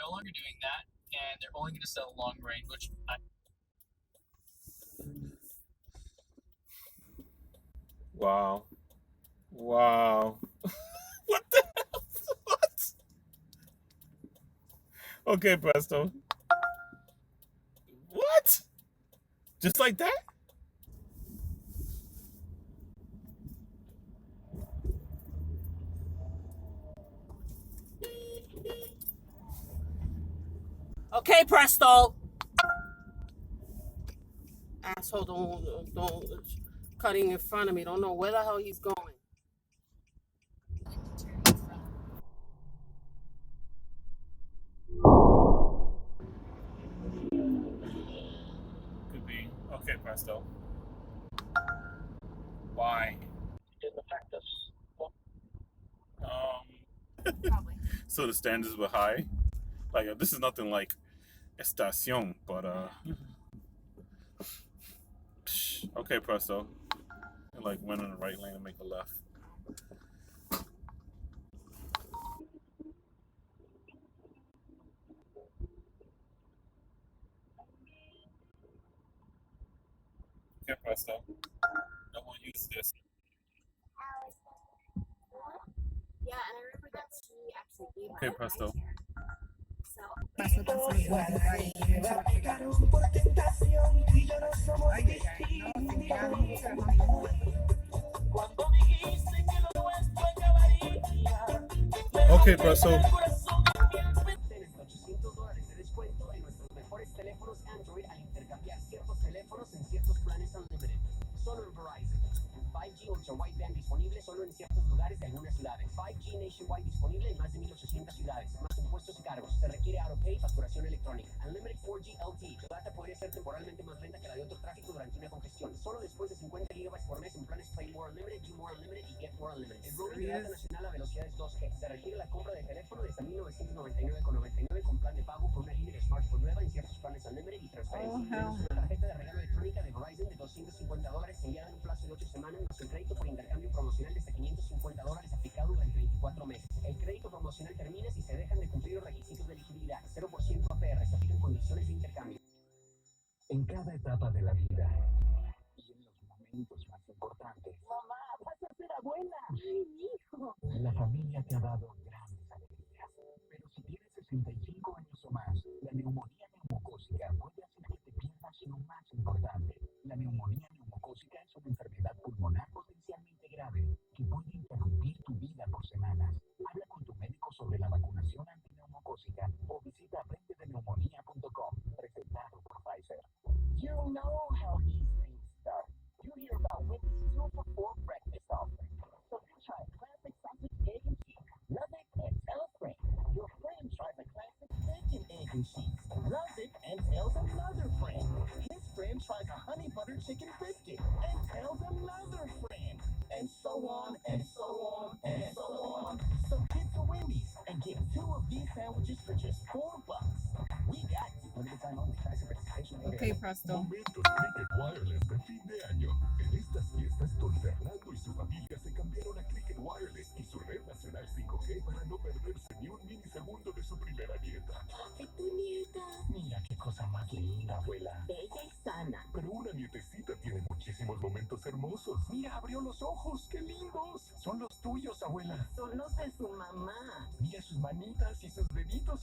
no longer doing that, and they're only going to sell long range, which Wow. Wow. What the hell? What? Okay, Presto. What? Just like that? Okay, Presto. Asshole, don't cutting in front of me. Don't know where the hell he's going. Could be. Okay, Presto. Why? didn't affect us. Probably. So the standards were high. Like this is nothing like Estación, but okay, Presto. And like went in the right lane and make a left. Okay, Presto. No one use this. Yeah, and I remember that she actually gave my Okay, Presto. Okay, Presto. $800 de descuento en nuestros mejores teléfonos Android al intercambiar ciertos teléfonos en ciertos planes Unlimited. Solo en Verizon. 5G Ultra Wideband disponible solo en ciertos lugares de algunas ciudades. 5G Nationwide disponible en más de 1,800 ciudades. Más impuestos y cargos. Se requiere AutoPay y facturación electrónica. Unlimited 4G LTE. Tu data podría ser temporalmente más lenta que la de otro tráfico durante una congestión. Solo después de 50 GB por mes en planes Play More Unlimited, Do More Unlimited y Get More Unlimited. El roaming de data nacional a velocidades 2G. Se requiere la compra de teléfono desde $1,999,99 con plan de pago por una línea de smartphone nueva en ciertos planes Unlimited y transferencia. Tenemos una tarjeta de regalo electrónica de Verizon de $250 enviada en un plazo de 8 semanas más un crédito por intercambio promocional de hasta $550 aplicado durante 24 meses. El crédito promocional termina si se dejan de cumplir los requisitos de elegibilidad. 0% APR. Se aplican condiciones de intercambio. En cada etapa de la vida y en los momentos más importantes. ¡Mamá, vas a ser abuela! ¡Ay, hijo! La familia te ha dado grandes alegrías. Pero si tienes 65 años o más, la neumonía neumocócica puede hacer que te pierdas lo más importante. La neumonía neumocócica es una enfermedad pulmonar potencialmente grave que puede interrumpir tu vida por semanas. Habla con tu médico sobre la vacunación antineumocócica o visita aprendedeneumonía.com, presentado por Pfizer. You know how these things start. You hear about Wendy's 2 for $4 breakfast offer. So you try classic sausage, egg, and cheese. Love it and tell a friend. Your friend tries a classic bacon, egg, and cheese. Loves it and tells another friend. His friend tries a honey butter chicken biscuit and tells another friend. And so on and so on and so on. So get to Wendy's and get 2 of these sandwiches for just $4. We got you. Limited time only. Price and participation may vary. Okay, Presto. Momentos Cricket Wireless de fin de año. En estas fiestas, don Fernando y su familia se cambiaron a Cricket Wireless y su red nacional 5G para no perderse ni un milisegundo de su primera nieta. ¡Ay, tu nieta! Mira qué cosa más linda, abuela. Bella y sana. Pero una nietecita tiene muchísimos momentos hermosos. Mira, abrió los ojos. ¡Qué lindos! Son los tuyos, abuela. Son los de su mamá. Mira sus manitas y sus deditos